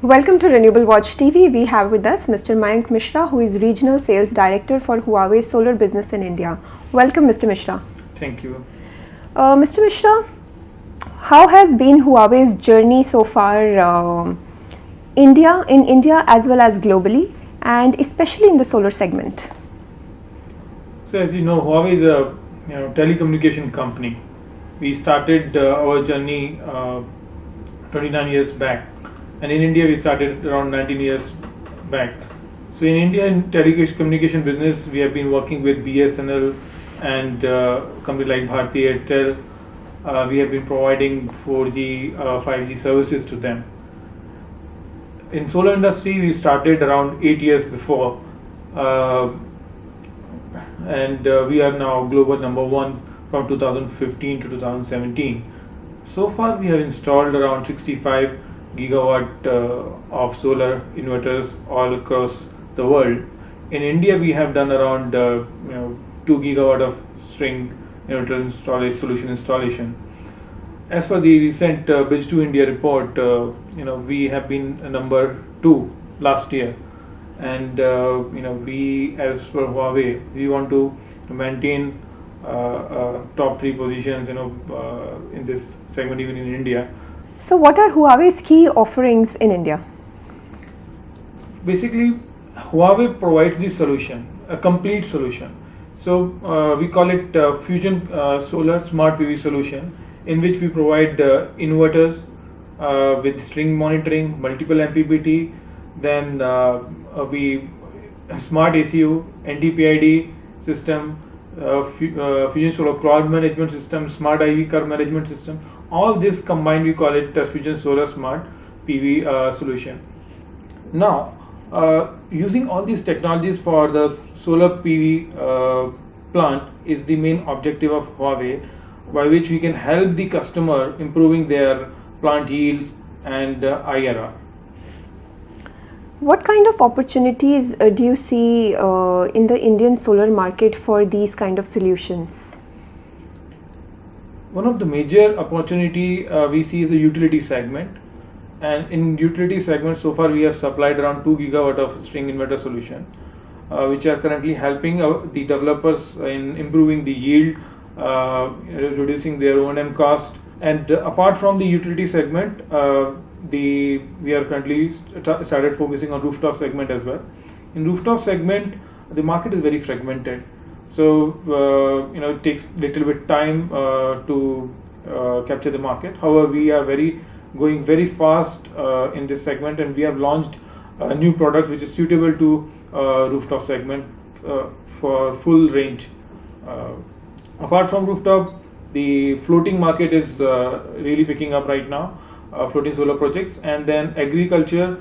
Welcome to Renewable Watch TV. We have with us Mr. Mayank Mishra, who is Regional Sales Director for Huawei Solar Business in India. Welcome, Mr. Mishra. Thank you. Mr. Mishra, how has been Huawei's journey so far in India as well as globally, and especially in the solar segment? So as you know, Huawei is a telecommunication company. We started our journey 29 years back, and in India we started around 19 years back. So in India, in telecommunication business, we have been working with BSNL and companies like Bharti Airtel. We have been providing 4G, 5G services to them. In solar industry, we started around 8 years before, and we are now global number one from 2015 to 2017. So far, we have installed around 65 gigawatt of solar inverters all across the world. In India, we have done around 2 gigawatt of string inverter solution installation. As for the recent Bridge to India report, we have been number 2 last year, and we, as for Huawei, we want to maintain top 3 positions in this segment even in India. So what are Huawei's key offerings in India? Basically, Huawei provides the solution, a complete solution. So we call it Fusion Solar Smart PV Solution, in which we provide inverters with string monitoring, multiple MPPT, then we smart ACU, NT-PID system, Fusion Solar Cloud Management System, Smart IV Curve Management System. All this combined, we call it Fusion Solar Smart PV Solution. Now, using all these technologies for the solar PV plant is the main objective of Huawei, by which we can help the customer improving their plant yields and IRR. What kind of opportunities do you see in the Indian solar market for these kind of solutions? One of the major opportunity we see is the utility segment, and in utility segment so far we have supplied around 2 gigawatt of string inverter solution, which are currently helping the developers in improving the yield, reducing their O&M cost. And apart from the utility segment, we are currently started focusing on rooftop segment as well. In rooftop segment, the market is very fragmented. So it takes little bit time to capture the market. However, we are going very fast in this segment, and we have launched a new product which is suitable to rooftop segment for full range. Apart from rooftop, the floating market is really picking up right now, floating solar projects, and then agriculture.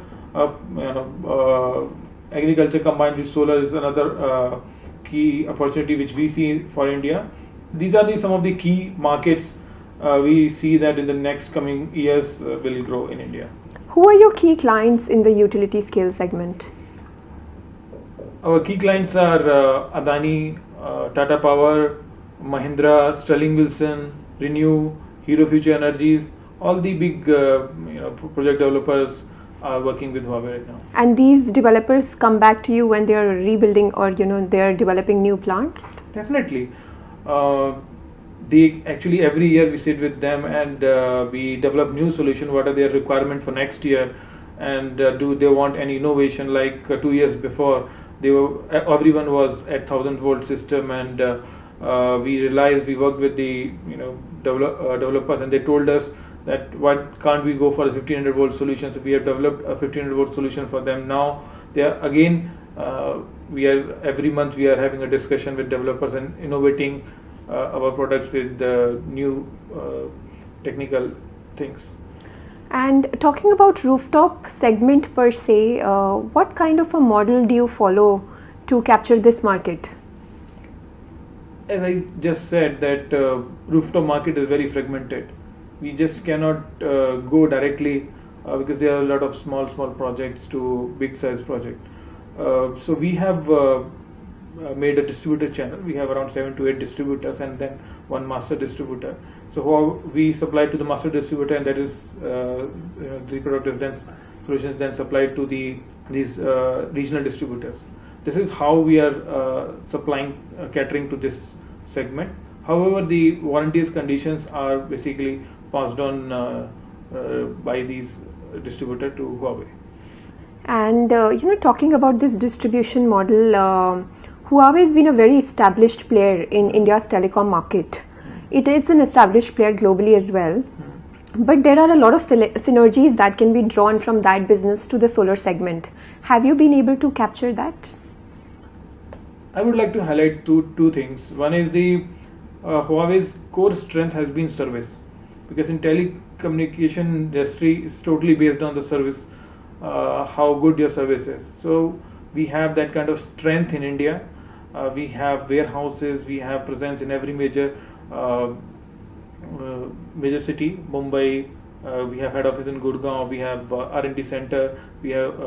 Agriculture combined with solar is another key opportunity which we see for India. These are some of the key markets we see that in the next coming years will grow in India. Who are your key clients in the utility scale segment? Our key clients are Adani, Tata Power, Mahindra, Sterling Wilson, Renew, Hero Future Energies. All the big project developers are working with Huawei right now. And these developers come back to you when they are rebuilding or they are developing new plants? Definitely. They actually every year we sit with them and we develop new solution. What are their requirements for next year, and do they want any innovation? Like 2 years before, everyone was at 1000 volt system, and we realized, we worked with the developers, and they told us that why can't we go for a 1500 volt solution. So we have developed a 1500 volt solution for them. Now they are again every month we are having a discussion with developers and innovating our products with new technical things. And talking about rooftop segment per se, what kind of a model do you follow to capture this market? As I just said, that rooftop market is very fragmented. We just cannot go directly because there are a lot of small projects to big size project. So we have made a distributor channel. We have around 7 to 8 distributors and then one master distributor. So how we supply to the master distributor, and that is the product is then solutions then supplied to these regional distributors. This is how we are supplying, catering to this segment. However, the warranties conditions are basically passed on by these distributor to Huawei. And talking about this distribution model, Huawei has been a very established player in India's telecom market. It is an established player globally as well. But there are a lot of synergies that can be drawn from that business to the solar segment. Have you been able to capture that? I would like to highlight two things. One is the Huawei's core strength has been service, because in telecommunication industry is totally based on the service, how good your service is. So we have that kind of strength in India. We have warehouses, we have presence in every major city, Mumbai, we have head office in Gurgaon, we have R&D center, we have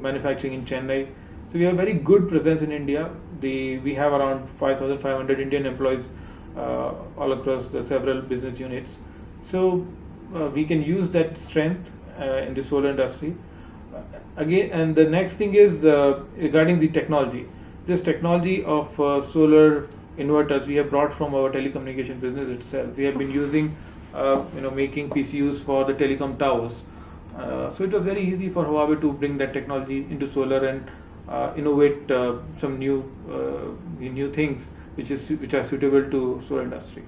manufacturing in Chennai. So we have very good presence in India. We have around 5,500 Indian employees all across the several business units. So we can use that strength in the solar industry. Again, and the next thing is regarding the technology. This technology of solar inverters we have brought from our telecommunication business itself. We have been using, making PCUs for the telecom towers. So it was very easy for Huawei to bring that technology into solar and innovate some new things which are suitable to solar industry.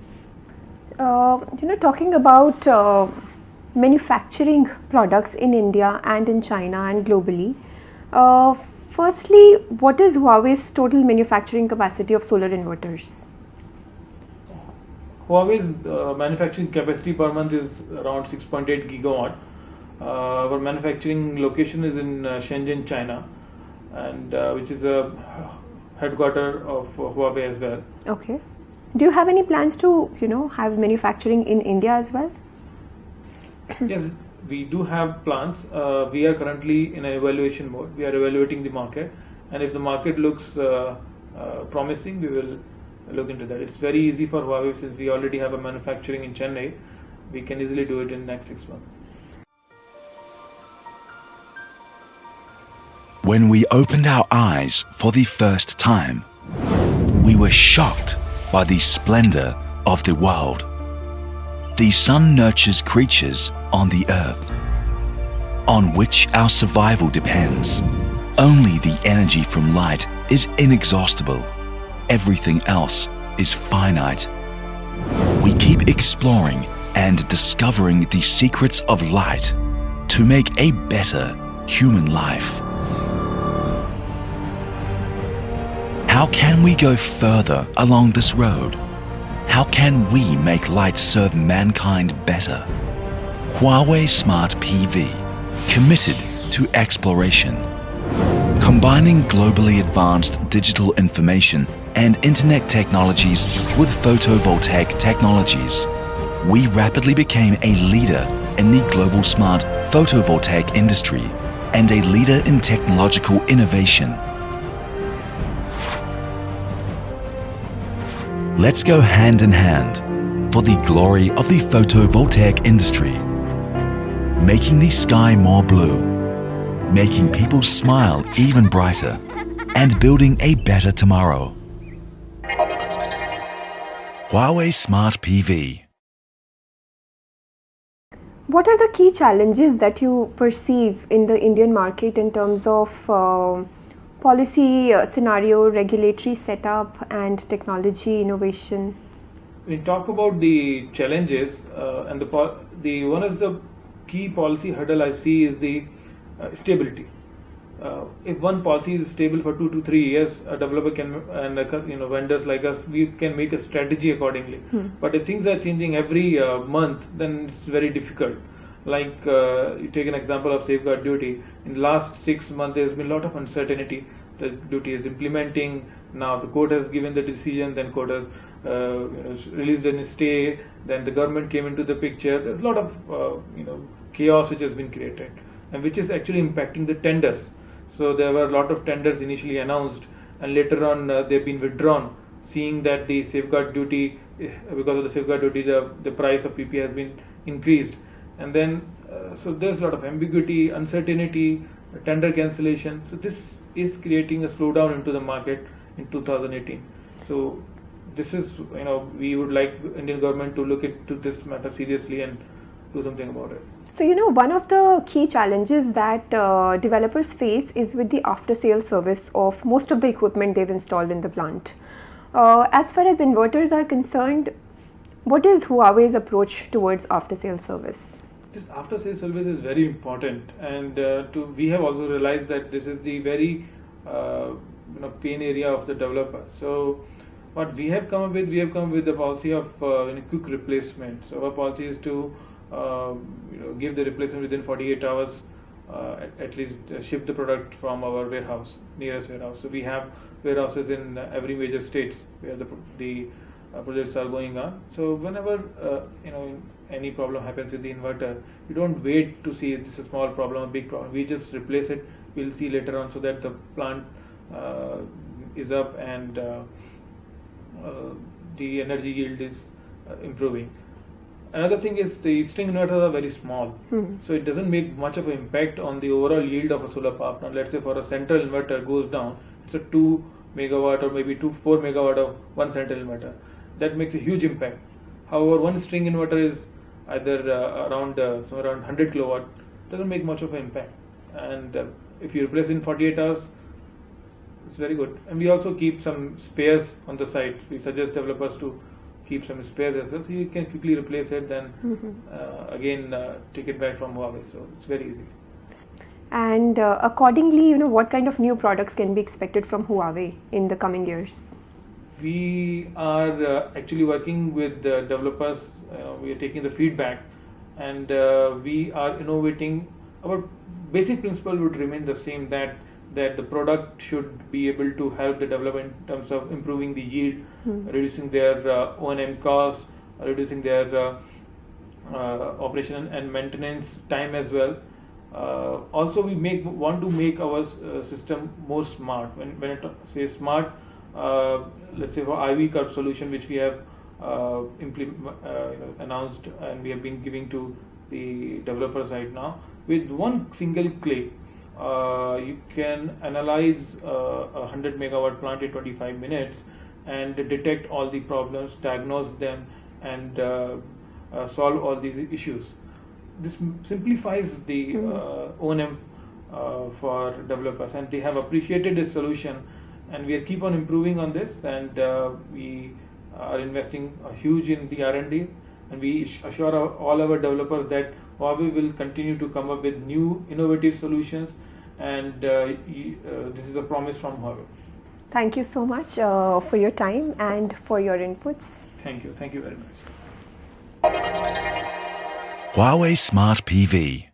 Talking about manufacturing products in India and in China and globally. Firstly, what is Huawei's total manufacturing capacity of solar inverters? Huawei's manufacturing capacity per month is around 6.8 gigawatt. Our manufacturing location is in Shenzhen, China, and which is a headquarter of Huawei as well. Okay. Do you have any plans to, have manufacturing in India as well? Yes, we do have plans. We are currently in an evaluation mode. We are evaluating the market, and if the market looks promising, we will look into that. It's very easy for Huawei since we already have a manufacturing in Chennai. We can easily do it in the next 6 months. When we opened our eyes for the first time, we were shocked by the splendor of the world. The sun nurtures creatures on the earth, on which our survival depends. Only the energy from light is inexhaustible. Everything else is finite. We keep exploring and discovering the secrets of light to make a better human life. How can we go further along this road? How can we make light serve mankind better? Huawei Smart PV, committed to exploration. Combining globally advanced digital information and internet technologies with photovoltaic technologies, we rapidly became a leader in the global smart photovoltaic industry and a leader in technological innovation. Let's go hand in hand for the glory of the photovoltaic industry, making the sky more blue, making people smile even brighter, and building a better tomorrow. Huawei Smart PV. What are the key challenges that you perceive in the Indian market in terms of policy scenario, regulatory setup, and technology innovation? We talk about the challenges, and the one of the key policy hurdle I see is the stability. If one policy is stable for 2 to 3 years, a developer can and vendors like us, we can make a strategy accordingly. But if things are changing every month, then it's very difficult. Like you take an example of safeguard duty. In the last 6 months, there's been a lot of uncertainty. The duty is implementing. Now the court has given the decision. Then court has released a stay. Then the government came into the picture. There's a lot of chaos which has been created, and which is actually impacting the tenders. So there were a lot of tenders initially announced, and later on they've been withdrawn, seeing that the safeguard duty, because of the safeguard duty, the price of PP has been increased, and then so there's a lot of ambiguity, uncertainty, tender cancellation. So this is creating a slowdown into the market in 2018. So this is, we would like Indian government to look into this matter seriously and do something about it. So, one of the key challenges that developers face is with the after-sale service of most of the equipment they've installed in the plant. As far as inverters are concerned, what is Huawei's approach towards after-sale service? This after-sale service is very important, and we have also realized that this is the very pain area of the developer. So what we have come up with, the policy of quick replacement. So our policy is to give the replacement within 48 hours, at least ship the product from our warehouse, nearest warehouse. So we have warehouses in every major states where the projects are going on. So whenever any problem happens with the inverter, we don't wait to see if this is a small problem or big problem. We just replace it. We'll see later on, so that the plant is up and the energy yield is improving. Another thing is the string inverters are very small, so it doesn't make much of an impact on the overall yield of a solar power plant. Let's say for a central inverter goes down, it's a 2 megawatt or maybe 4 megawatt of one central inverter. That makes a huge impact. However, one string inverter is either around 100 kilowatt, doesn't make much of an impact. And if you replace in 48 hours, it's very good. And we also keep some spares on the site. We suggest developers to keep some spares as well, so you can quickly replace it, then again take it back from Huawei. So it's very easy. And accordingly, what kind of new products can be expected from Huawei in the coming years? We are actually working with developers. We are taking the feedback, and we are innovating. Our basic principle would remain the same, that the product should be able to help the developer in terms of improving the yield, reducing their O&M cost, reducing their operation and maintenance time as well. Also, we want to make our system more smart. When I say smart, let's say for IV curve solution, which we have announced and we have been giving to the developers right now, with one single click, you can analyze a 100 megawatt plant in 25 minutes and detect all the problems, diagnose them, and solve all these issues. This simplifies the O&M for developers, and they have appreciated this solution, and we keep on improving on this, and we are investing huge in the R&D, and we assure all our developers that Huawei will continue to come up with new innovative solutions, and this is a promise from Huawei. Thank you so much for your time and for your inputs. Thank you very much. Huawei Smart PV.